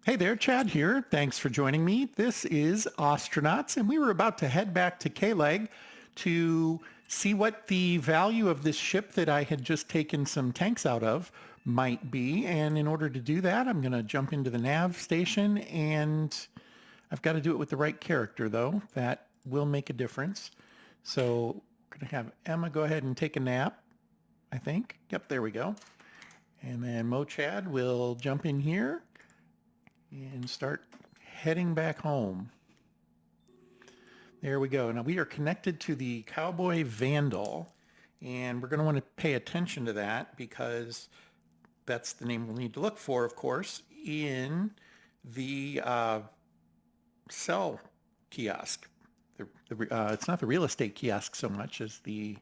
Hey there, Chad here. Thanks for joining me. This is Ostranauts, and we were about to head back to K-Leg to see what the value of this ship that I had just taken some tanks out of might be. And in order to do that, I'm going to jump into the nav station, and I've got to do it with the right character, though. That will make a difference. So we're going to have Emma go ahead and take a nap, I think. Yep, there we go. And then Mo Chad will jump in here and start heading back home. There we go. Now we are connected to the Cowboy Vandal, and we're going to want to pay attention to that because that's the name we'll need to look for, of course, in the sell kiosk. It's not the real estate kiosk so much as the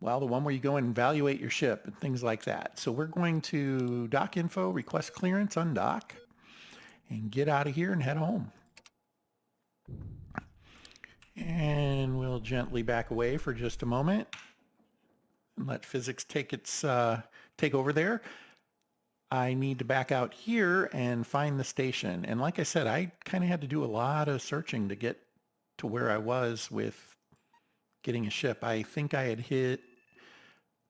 one where you go and evaluate your ship and things like that. So we're going to dock info, request clearance, undock, and get out of here and head home. And we'll gently back away for just a moment and let physics take over there. I need to back out here and find the station. And like I said, I kind of had to do a lot of searching to get to where I was with getting a ship. I think I had hit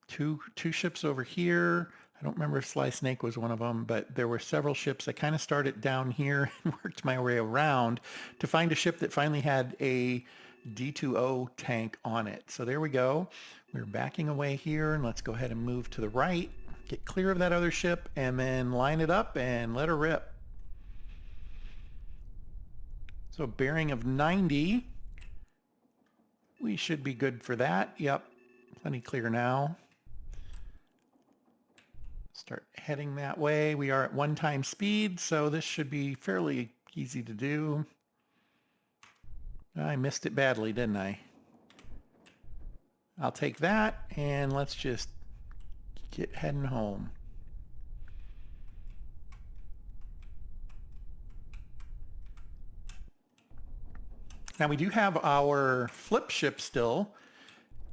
two ships over here. I don't remember if Sly Snake was one of them, but there were several ships. I kind of started down here and worked my way around to find a ship that finally had a D2O tank on it. So there we go. We're backing away here, and let's go ahead and move to the right, get clear of that other ship, and then line it up and let her rip. So bearing of 90. We should be good for that. Yep, plenty clear now. Start heading that way. We are at 1 speed, so this should be fairly easy to do. I missed it badly, didn't I? I'll take that, and let's just get heading home. Now we do have our flip ship still,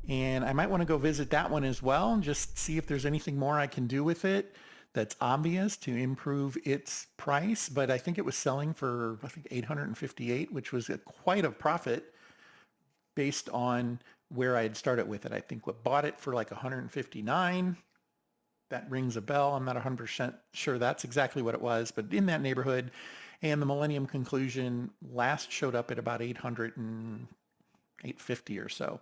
and I might want to go visit that one as well and just see if there's anything more I can do with it that's obvious to improve its price. But I think it was selling for, I think, 858, which was quite a profit based on where I had started with it. I think we bought it for like 159. That rings a bell. I'm not 100% sure that's exactly what it was, but in that neighborhood. And the Millennium Conclusion last showed up at about 800 and 850 or so.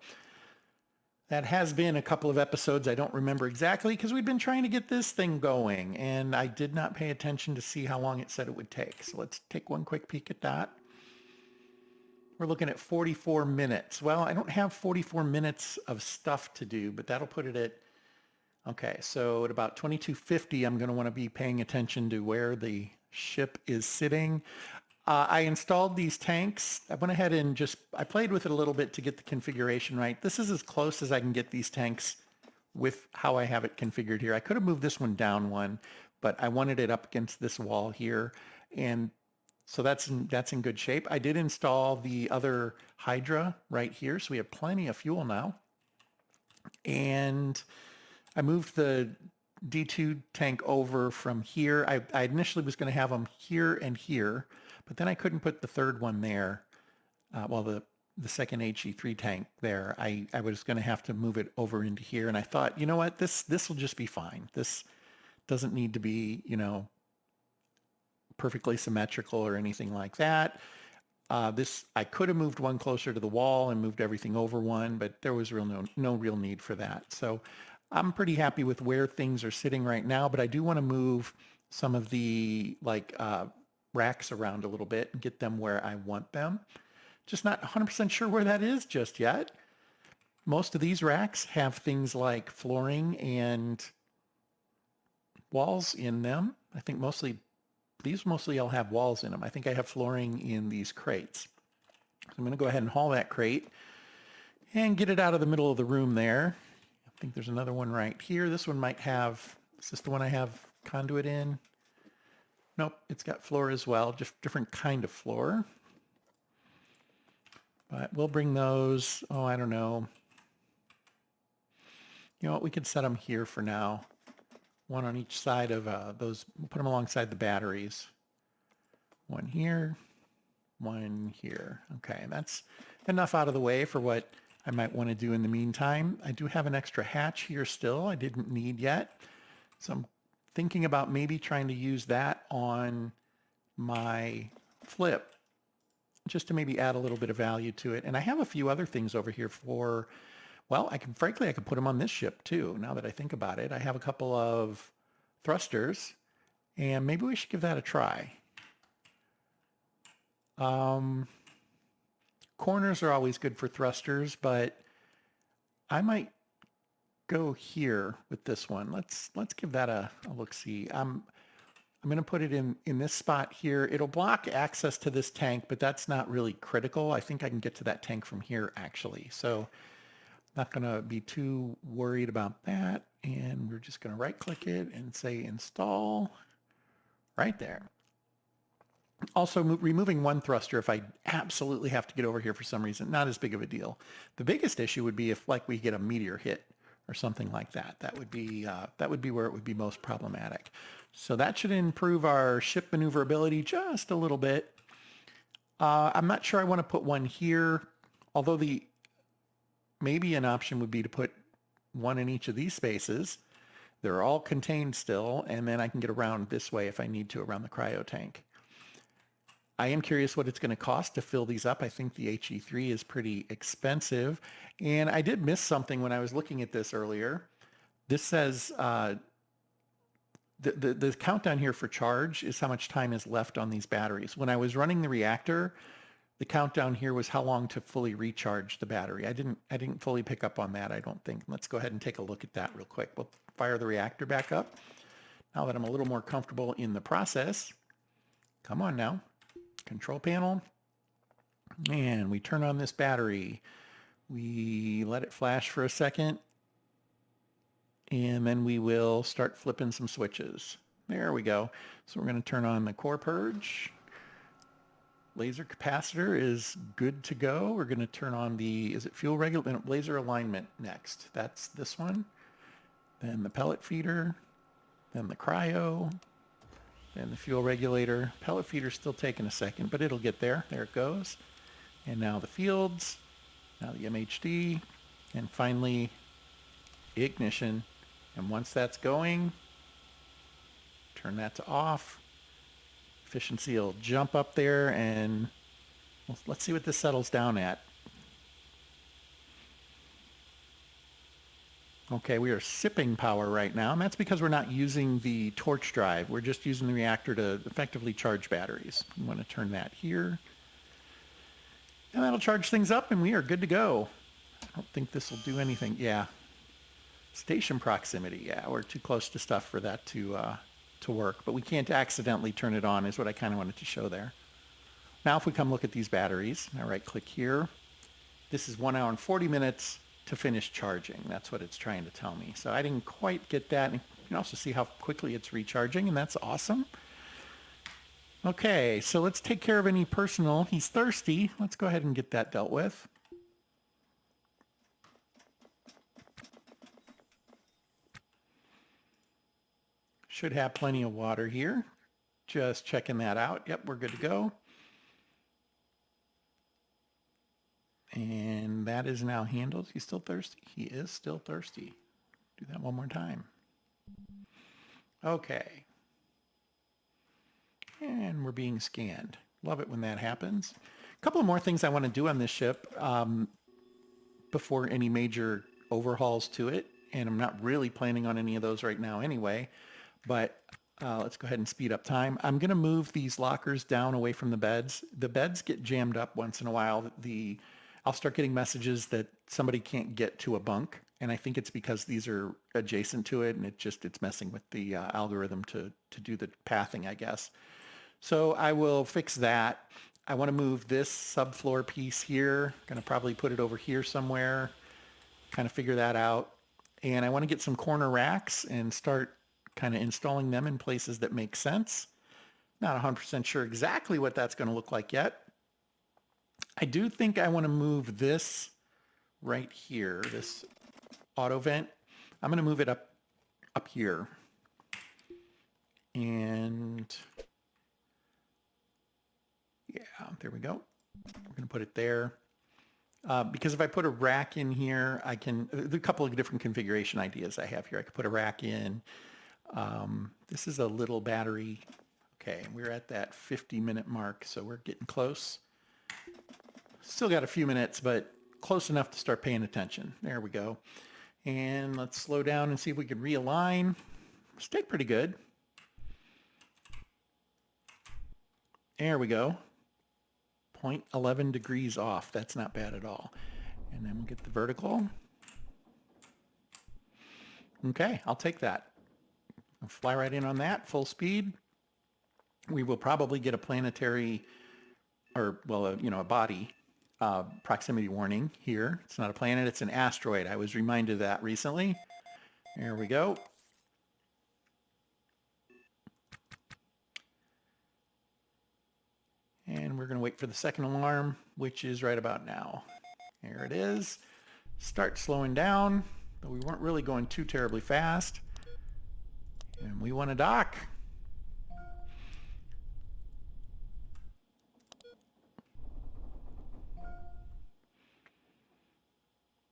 That has been a couple of episodes. I don't remember exactly because we've been trying to get this thing going, and I did not pay attention to see how long it said it would take. So let's take one quick peek at that. We're looking at 44 minutes. Well, I don't have 44 minutes of stuff to do, but that'll put it at, okay, so at about 2250, I'm going to want to be paying attention to where the ship is sitting. I installed these tanks. I went ahead and I played with it a little bit to get the configuration right. This is as close as I can get these tanks with how I have it configured here. I could have moved this one down one, but I wanted it up against this wall here. And so that's in good shape. I did install the other Hydra right here, so we have plenty of fuel now. And I moved the D2 tank over from here. I initially was going to have them here and here, but then I couldn't put the third one there. The second HE3 tank there. I was going to have to move it over into here, and I thought, you know what, this will just be fine. This doesn't need to be, perfectly symmetrical or anything like that. I could have moved one closer to the wall and moved everything over one, but there was no real need for that. So I'm pretty happy with where things are sitting right now, but I do want to move some of the racks around a little bit and get them where I want them. Just not 100% sure where that is just yet. Most of these racks have things like flooring and walls in them. I think these mostly all have walls in them. I think I have flooring in these crates. So I'm going to go ahead and haul that crate and get it out of the middle of the room there. I think there's another one right here. This one might have, is this the one I have conduit in? Nope, it's got floor as well, just different kind of floor. But we'll bring those, I don't know. You know what, we could set them here for now. one on each side of those, we'll put them alongside the batteries. One here, one here. Okay, that's enough out of the way for what I might want to do in the meantime. I do have an extra hatch here still I didn't need yet. So I'm thinking about maybe trying to use that on my flip just to maybe add a little bit of value to it. And I have a few other things over here for, well, I could put them on this ship too, now that I think about it. I have a couple of thrusters, and maybe we should give that a try. Corners are always good for thrusters, but I might go here with this one. Let's give that a look-see. I'm going to put it in this spot here. It'll block access to this tank, but that's not really critical. I think I can get to that tank from here actually. So not going to be too worried about that. And we're just going to right click it and say install right there. Also removing one thruster if I absolutely have to get over here for some reason, not as big of a deal. The biggest issue would be if like we get a meteor hit or something like that. That would be where it would be most problematic. So that should improve our ship maneuverability just a little bit. I'm not sure I want to put one here, although maybe an option would be to put one in each of these spaces. They're all contained still, and then I can get around this way if I need to around the cryo tank. I am curious what it's going to cost to fill these up. I think the HE3 is pretty expensive. And I did miss something when I was looking at this earlier. This says the countdown here for charge is how much time is left on these batteries. When I was running the reactor, the countdown here was how long to fully recharge the battery. I didn't fully pick up on that, I don't think. Let's go ahead and take a look at that real quick. We'll fire the reactor back up. Now that I'm a little more comfortable in the process, come on now. Control panel, and we turn on this battery. We let it flash for a second, and then we will start flipping some switches. There we go. So we're going to turn on the core purge. Laser capacitor is good to go. We're going to turn on the, is it fuel regular, laser alignment next. That's this one. Then the pellet feeder, then the cryo, and the fuel regulator. Pellet feeder's still taking a second, but it'll get there. There it goes. And now the fields, now the MHD, and finally ignition. And once that's going, turn that to off. Efficiency will jump up there, and let's see what this settles down at. Okay, we are sipping power right now, and that's because we're not using the torch drive. We're just using the reactor to effectively charge batteries. We want to turn that here. And that'll charge things up, and we are good to go. I don't think this will do anything. Yeah. Station proximity. Yeah, we're too close to stuff for that to work. But we can't accidentally turn it on is what I kind of wanted to show there. Now if we come look at these batteries, I right-click here. This is 1 hour and 40 minutes. To finish charging. That's what it's trying to tell me. So I didn't quite get that. And you can also see how quickly it's recharging, and that's awesome. Okay, so let's take care of any personal. He's thirsty. Let's go ahead and get that dealt with. Should have plenty of water here. Just checking that out. Yep, we're good to go. And that is now handled. He's still thirsty? He is still thirsty. Do that one more time. Okay. And we're being scanned. Love it when that happens. A couple of more things I want to do on this ship before any major overhauls to it. And I'm not really planning on any of those right now anyway. But let's go ahead and speed up time. I'm going to move these lockers down away from the beds. The beds get jammed up once in a while. I'll start getting messages that somebody can't get to a bunk, and I think it's because these are adjacent to it, and it's messing with the algorithm to do the pathing, I guess. So I will fix that. I want to move this subfloor piece here. Going to probably put it over here somewhere, kind of figure that out. And I want to get some corner racks and start kind of installing them in places that make sense. Not 100% sure exactly what that's going to look like yet. I do think I want to move this right here, this auto vent. I'm going to move it up here. There we go. We're going to put it there. Because if I put a rack in here, I can, there's a couple of different configuration ideas I have here. I could put a rack in. This is a little battery. Okay, we're at that 50-minute mark, so we're getting close. Still got a few minutes, but close enough to start paying attention. There we go. And let's slow down and see if we can realign. Stayed pretty good. There we go. 0.11 degrees off. That's not bad at all. And then we'll get the vertical. Okay, I'll take that. I'll fly right in on that, full speed. We will probably get a planetary, or well, a body proximity warning here. It's not a planet, it's an asteroid. I was reminded of that recently. There we go. And we're going to wait for the second alarm, which is right about now. There it is. Start slowing down, but we weren't really going too terribly fast. And we want to dock.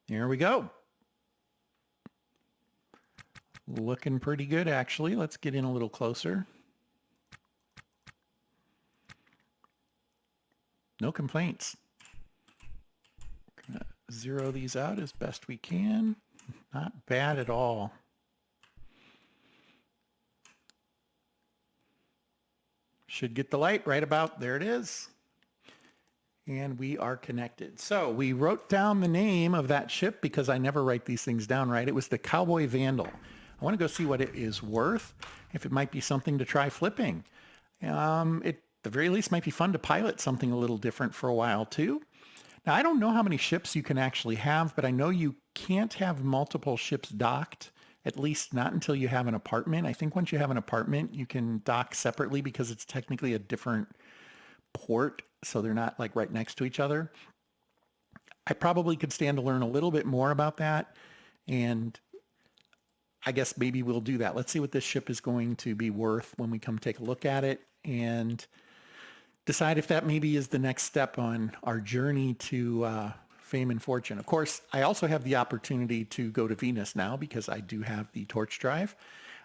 There we go. Looking pretty good, actually. Let's get in a little closer. No complaints. Gonna zero these out as best we can. Not bad at all. Should get the light right about, there it is. And we are connected. So we wrote down the name of that ship because I never write these things down right. It was the Cowboy Vandal. I want to go see what it is worth, if it might be something to try flipping. At the very least might be fun to pilot something a little different for a while too. Now, I don't know how many ships you can actually have, but I know you can't have multiple ships docked, at least not until you have an apartment. I think once you have an apartment, you can dock separately because it's technically a different port, so they're not like right next to each other. I probably could stand to learn a little bit more about that, and I guess maybe we'll do that. Let's see what this ship is going to be worth when we come take a look at it and decide if that maybe is the next step on our journey to fame and fortune. Of course, I also have the opportunity to go to Venus now because I do have the torch drive.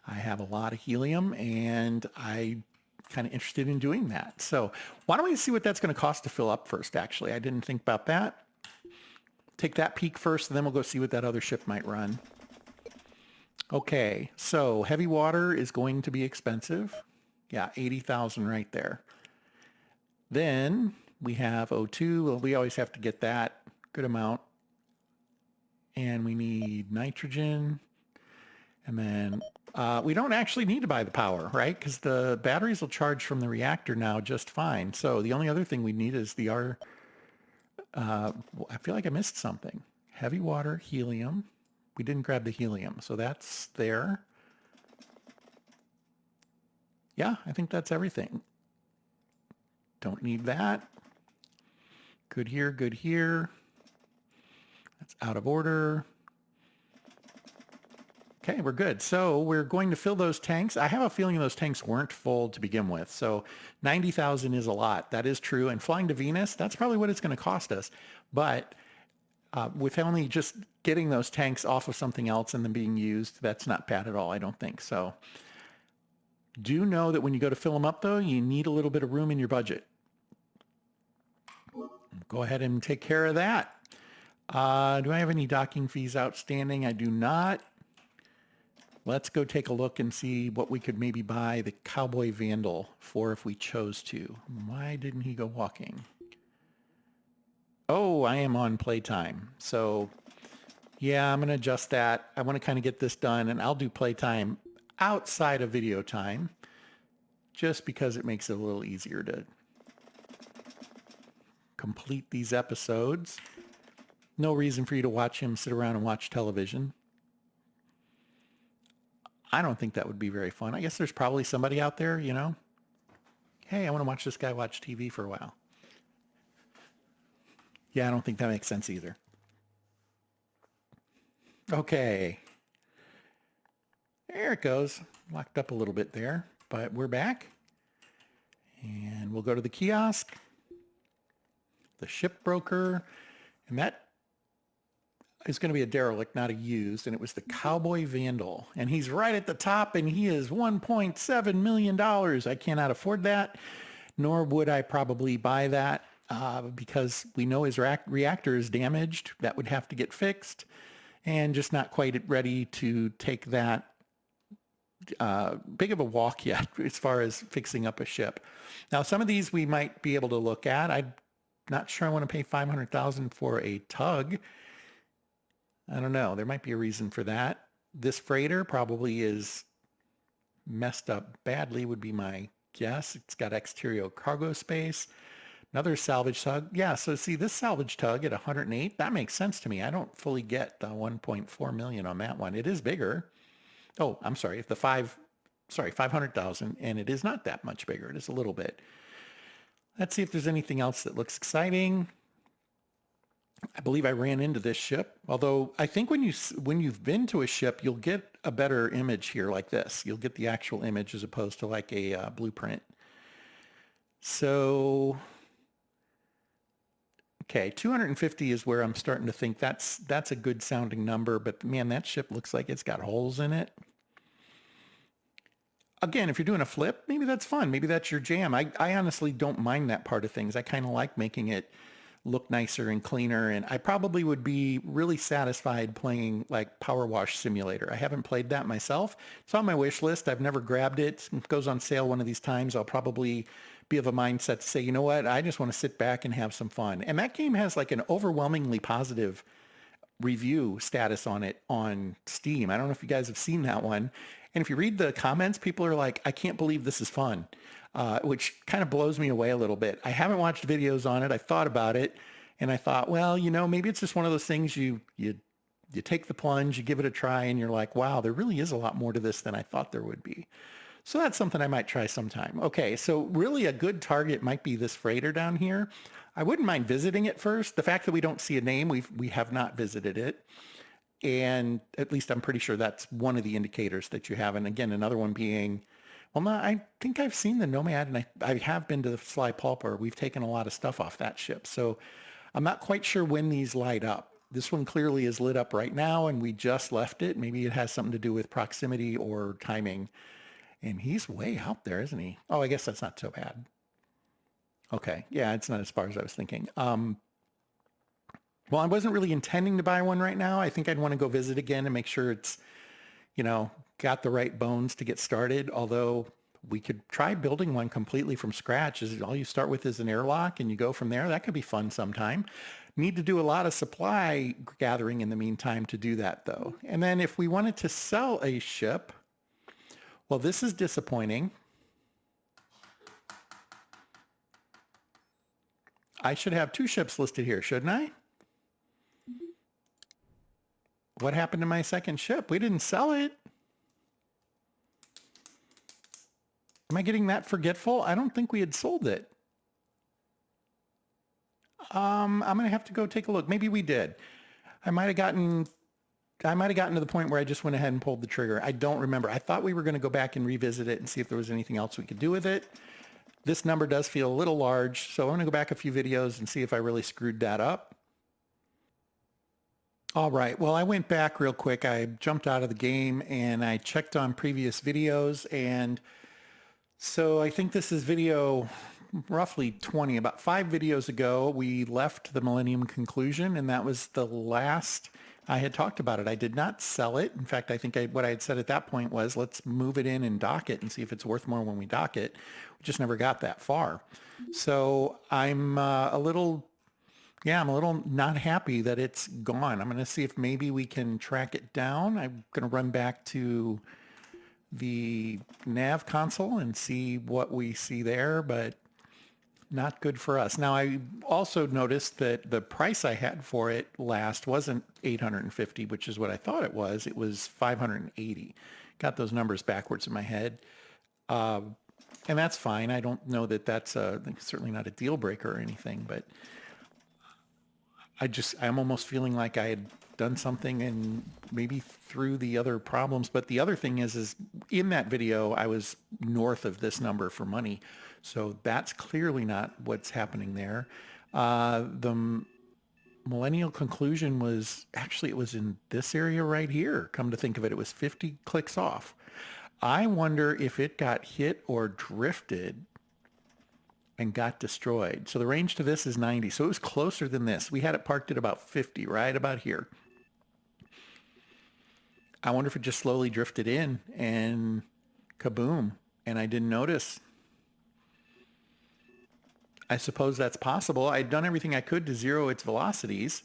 I have a lot of helium and I'm kind of interested in doing that. So why don't we see what that's going to cost to fill up first, actually. I didn't think about that. Take that peek first, and then we'll go see what that other ship might run. Okay, so heavy water is going to be expensive. Yeah, 80,000 right there. Then we have O2. Well, we always have to get that good amount. And we need nitrogen. And then we don't actually need to buy the power, right? Because the batteries will charge from the reactor now just fine. So the only other thing we need is the I feel like I missed something. Heavy water, helium. We didn't grab the helium, so that's there. Yeah, I think that's everything. Don't need that. Good here, good here. That's out of order. Okay, we're good. So we're going to fill those tanks. I have a feeling those tanks weren't full to begin with. So 90,000 is a lot. That is true. And flying to Venus, that's probably what it's going to cost us. But with only just getting those tanks off of something else and them being used, that's not bad at all, I don't think. So do know that when you go to fill them up, though, you need a little bit of room in your budget. Go ahead and take care of that. Do I have any docking fees outstanding? I do not. Let's go take a look and see what we could maybe buy the Cowboy Vandal for if we chose to. Why didn't he go walking? Oh, I am on playtime. So yeah, I'm going to adjust that. I want to kind of get this done, and I'll do playtime outside of video time just because it makes it a little easier to complete these episodes. No reason for you to watch him sit around and watch television. I don't think that would be very fun. I guess there's probably somebody out there, you know, hey, I want to watch this guy watch TV for a while. Yeah, I don't think that makes sense either. Okay. There it goes. Locked up a little bit there, but we're back. And we'll go to the kiosk. the ship broker, and that is going to be a derelict, not a used, and it was the Cowboy Vandal, and he's right at the top, and he is $1.7 million. I cannot afford that, nor would I probably buy that because we know his reactor is damaged. That would have to get fixed, and just not quite ready to take that big of a walk yet as far as fixing up a ship. Now, some of these we might be able to look at. I'm not sure I want to pay $500,000 for a tug. I don't know. There might be a reason for that. This freighter probably is messed up badly would be my guess. It's got exterior cargo space. Another salvage tug. Yeah, so see this salvage tug at 108, that makes sense to me. I don't fully get the 1.4 million on that one. It is bigger. Oh, I'm sorry. 500,000, and it is not that much bigger. It is a little bit. Let's see if there's anything else that looks exciting. I believe I ran into this ship, although I think when you've been to a ship, you'll get a better image here like this. You'll get the actual image as opposed to like a blueprint. So, okay, 250 is where I'm starting to think that's a good sounding number, but man, that ship looks like it's got holes in it. Again, if you're doing a flip, maybe that's fun. Maybe that's your jam. I honestly don't mind that part of things. I kind of like making it look nicer and cleaner, and I probably would be really satisfied playing like Power Wash Simulator. I haven't played that myself. It's on my wish list. I've never grabbed it. It goes on sale one of these times. I'll probably be of a mindset to say, you know what, I just want to sit back and have some fun. And that game has like an overwhelmingly positive review status on it on Steam. I don't know if you guys have seen that one. And if you read the comments, people are like, I can't believe this is fun. Which kind of blows me away a little bit. I haven't watched videos on it. I thought about it, and I thought, well, you know, maybe it's just one of those things you take the plunge, you give it a try, and you're like, wow, there really is a lot more to this than I thought there would be. So that's something I might try sometime. Okay, so really a good target might be this freighter down here. I wouldn't mind visiting it first. The fact that we don't see a name, we have not visited it. And at least I'm pretty sure that's one of the indicators that you have. And again, another one being, well, no, I think I've seen the Nomad, and I have been to the Sly Pulper. We've taken a lot of stuff off that ship. So I'm not quite sure when these light up. This one clearly is lit up right now, and we just left it. Maybe it has something to do with proximity or timing. And he's way out there, isn't he? Oh, I guess that's not so bad. Okay. Yeah, it's not as far as I was thinking. Well, I wasn't really intending to buy one right now. I think I'd want to go visit again and make sure it's, you know, got the right bones to get started. Although we could try building one completely from scratch. All you start with is an airlock and you go from there. That could be fun sometime. Need to do a lot of supply gathering in the meantime to do that though. And then if we wanted to sell a ship, well, this is disappointing. I should have 2 ships listed here, shouldn't I? What happened to my second ship? We didn't sell it. Am I getting that forgetful? I don't think we had sold it. I'm going to have to go take a look. Maybe we did. I might have gotten to the point where I just went ahead and pulled the trigger. I don't remember. I thought we were going to go back and revisit it and see if there was anything else we could do with it. This number does feel a little large, so I'm going to go back a few videos and see if I really screwed that up. All right, well, I went back real quick. I jumped out of the game and I checked on previous videos. And so I think this is video roughly 20, about 5 videos ago, we left the Millennium Conclusion, and that was the last I had talked about it. I did not sell it. In fact, I think what I had said at that point was, let's move it in and dock it and see if it's worth more when we dock it. We just never got that far. So I'm a little not happy that it's gone. I'm going to see if maybe we can track it down. I'm going to run back to the nav console and see what we see there, but not good for us. Now, I also noticed that the price I had for it last wasn't 850, which is what I thought it was. It was 580. Got those numbers backwards in my head. And that's fine. I don't know that that's certainly not a deal breaker or anything, but I'm almost feeling like I had done something and maybe through the other problems. But the other thing is in that video, I was north of this number for money. So that's clearly not what's happening there. The millennial conclusion was actually, it was in this area right here. Come to think of it, it was 50 clicks off. I wonder if it got hit or drifted and got destroyed. So the range to this is 90. So it was closer than this. We had it parked at about 50, right about here. I wonder if it just slowly drifted in and kaboom, and I didn't notice. I suppose that's possible. I'd done everything I could to zero its velocities.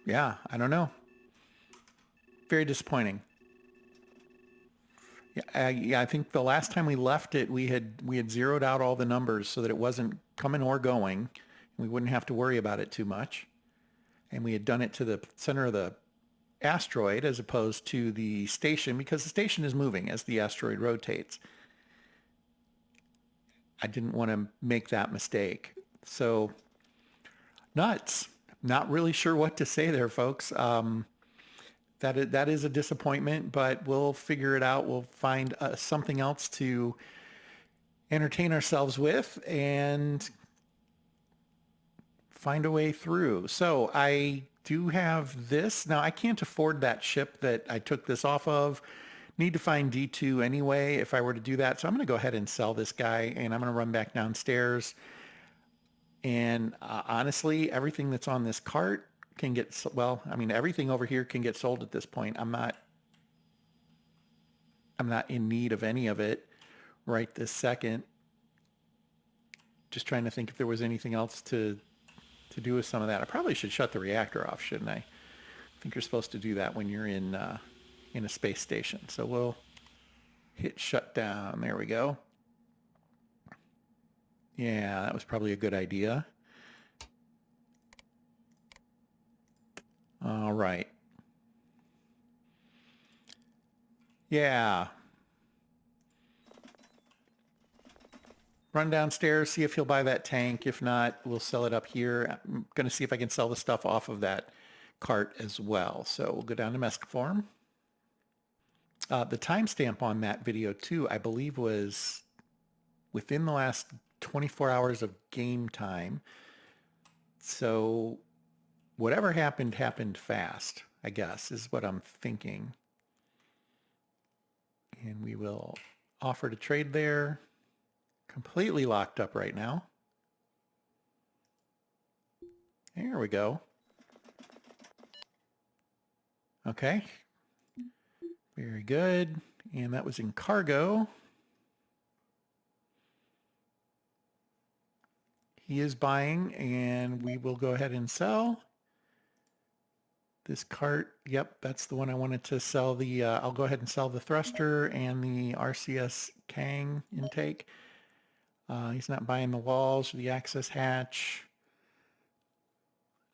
Yeah, I don't know. Very disappointing. Yeah, I think the last time we left it, we had zeroed out all the numbers so that it wasn't coming or going. We wouldn't have to worry about it too much. And we had done it to the center of the asteroid as opposed to the station because the station is moving as the asteroid rotates. I didn't want to make that mistake. So nuts. Not really sure what to say there, folks. That is a disappointment, but we'll figure it out. We'll find something else to entertain ourselves with and find a way through. So I do have this. Now, I can't afford that ship that I took this off of. Need to find D2 anyway if I were to do that. So I'm going to go ahead and sell this guy, and I'm going to run back downstairs. And honestly, everything that's on this cart can get, well, I mean, everything over here can get sold at this point. I'm not in need of any of it right this second. Just trying to think if there was anything else to do with some of that. I probably should shut the reactor off, shouldn't I? I think you're supposed to do that when you're in a space station. So we'll hit shut down. There we go. Yeah, that was probably a good idea. All right. Yeah. Run downstairs, see if he'll buy that tank. If not, we'll sell it up here. I'm going to see if I can sell the stuff off of that cart as well. So we'll go down to Mescaform. The timestamp on that video too, I believe was within the last 24 hours of game time. So whatever happened fast, I guess, is what I'm thinking. And we will offer to trade there. Completely locked up right now. There we go. Okay. Very good. And that was in cargo. He is buying, and we will go ahead and sell. This cart, yep, that's the one I wanted to sell. I'll go ahead and sell the thruster and the RCS Kang intake. He's not buying the walls or the access hatch.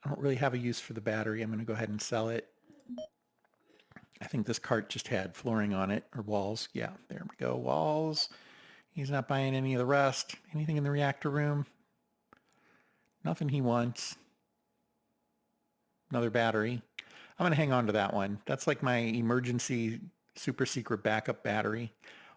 I don't really have a use for the battery. I'm going to go ahead and sell it. I think this cart just had flooring on it, or walls. Yeah, there we go, walls. He's not buying any of the rest. Anything in the reactor room? Nothing he wants. Another battery. I'm going to hang on to that one. That's like my emergency super secret backup battery.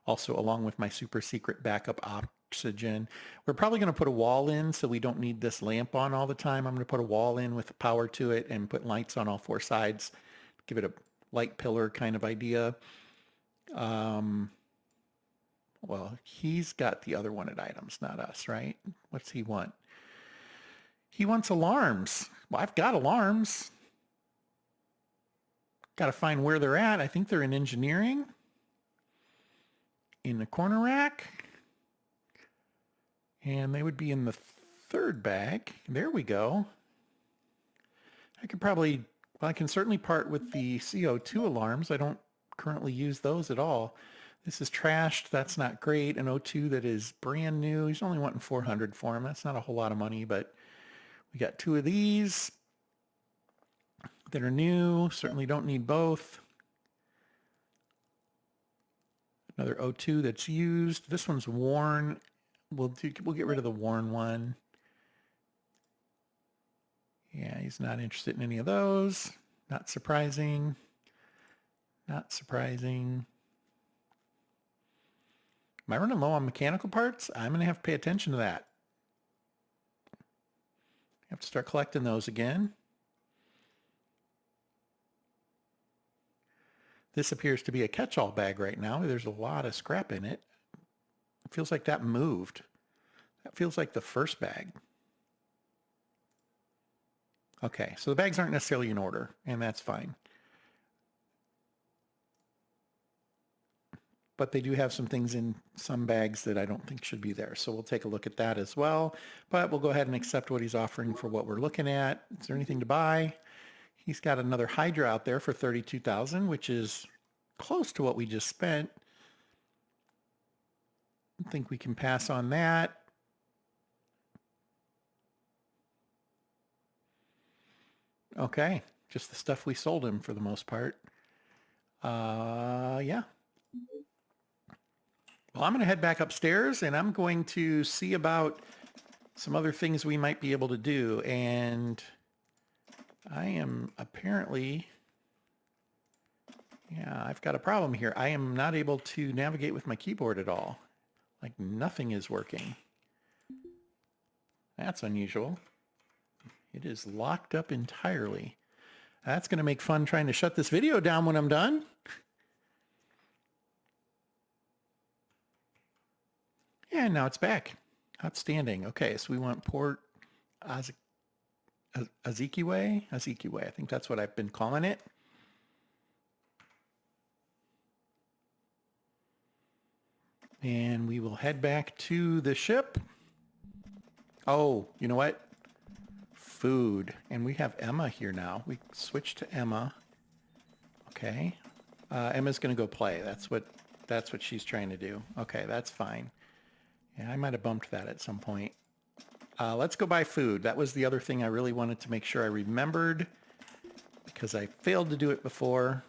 Also along with my super secret backup oxygen. We're probably going to put a wall in so we don't need this lamp on all the time. I'm going to put a wall in with power to it and put lights on all four sides. Give it a light pillar kind of idea. Well, he's got the other wanted items, not us, right? What's he want? He wants alarms. Well, I've got alarms. Got to find where they're at. I think they're in engineering. In the corner rack. And they would be in the third bag. There we go. I could probably, well, I can certainly part with the CO2 alarms. I don't currently use those at all. This is trashed. That's not great. An O2 that is brand new. He's only wanting 400 for him. That's not a whole lot of money, but we got two of these that are new. Certainly don't need both. Another O2 that's used. This one's worn. We'll get rid of the worn one. Yeah, he's not interested in any of those. Not surprising. Not surprising. Am I running low on mechanical parts? I'm going to have to pay attention to that. I have to start collecting those again. This appears to be a catch-all bag right now. There's a lot of scrap in it. It feels like that moved. That feels like the first bag. Okay, so the bags aren't necessarily in order, and that's fine. But they do have some things in some bags that I don't think should be there. So we'll take a look at that as well. But we'll go ahead and accept what he's offering for what we're looking at. Is there anything to buy? He's got another Hydra out there for $32,000, which is close to what we just spent. I think we can pass on that. Okay, just the stuff we sold him for the most part. Yeah. Well, I'm going to head back upstairs and I'm going to see about some other things we might be able to do. And I am apparently, yeah, I've got a problem here. I am not able to navigate with my keyboard at all. Like nothing is working. That's unusual. It is locked up entirely. That's going to make fun trying to shut this video down when I'm done. And now it's back. Outstanding. Okay, so we want Port Azikiwe? Azikiwe. I think that's what I've been calling it. And we will head back to the ship. Oh, you know what? Food. And we have Emma here now. We switched to Emma. Okay. Emma's going to go play. That's what she's trying to do. Okay, that's fine. Yeah, I might have bumped that at some point. Let's go buy food. That was the other thing I really wanted to make sure I remembered because I failed to do it before.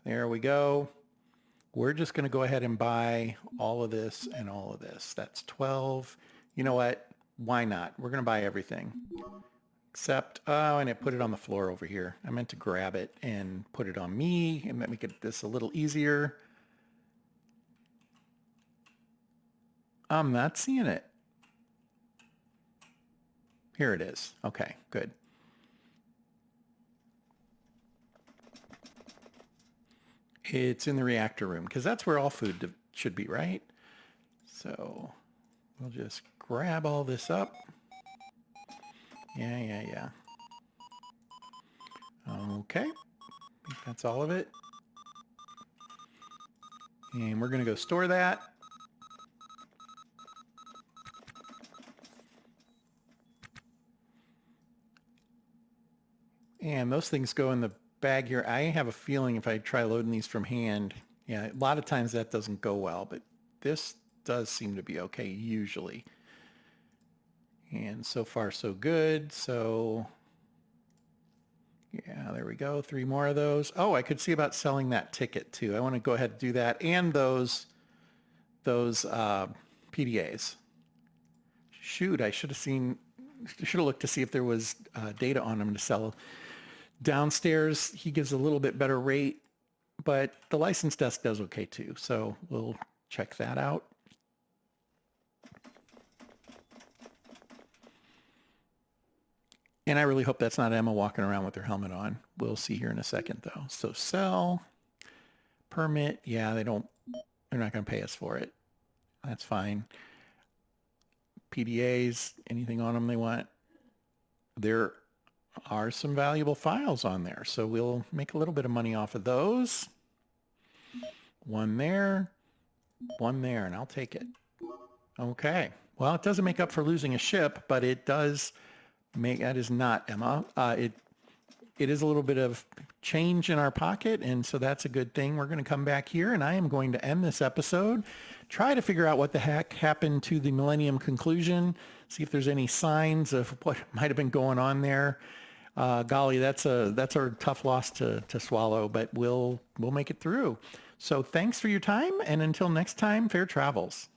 There we go. We're just going to go ahead and buy all of this and all of this. That's 12. You know what? Why not? We're going to buy everything. Except, oh, and I put it on the floor over here. I meant to grab it and put it on me and make this a little easier. I'm not seeing it. Here it is. Okay, good. It's in the reactor room because that's where all food should be, right? So we'll just grab all this up. Yeah. Okay. I think that's all of it. And we're going to go store that. And those things go in the bag here. I have a feeling if I try loading these from hand, yeah, a lot of times that doesn't go well, but this does seem to be okay usually. And so far so good. So yeah, there we go. 3 more of those. Oh, I could see about selling that ticket too. I want to go ahead and do that. And those PDAs. Shoot, I should have looked to see if there was data on them to sell. Downstairs, he gives a little bit better rate, but the license desk does okay too. So we'll check that out. And I really hope that's not Emma walking around with her helmet on. We'll see here in a second though. So sell, permit. Yeah, they're not going to pay us for it. That's fine. PDAs, anything on them they want. There are some valuable files on there. So we'll make a little bit of money off of those. 1 there, 1 there, and I'll take it. Okay. Well, it doesn't make up for losing a ship, but it does make, that is not Emma. It is a little bit of change in our pocket, and so that's a good thing. We're going to come back here, and I am going to end this episode, try to figure out what the heck happened to the Millennium Conclusion, see if there's any signs of what might have been going on there. Golly, that's a tough loss to swallow, but we'll make it through. So thanks for your time, and until next time, fair travels.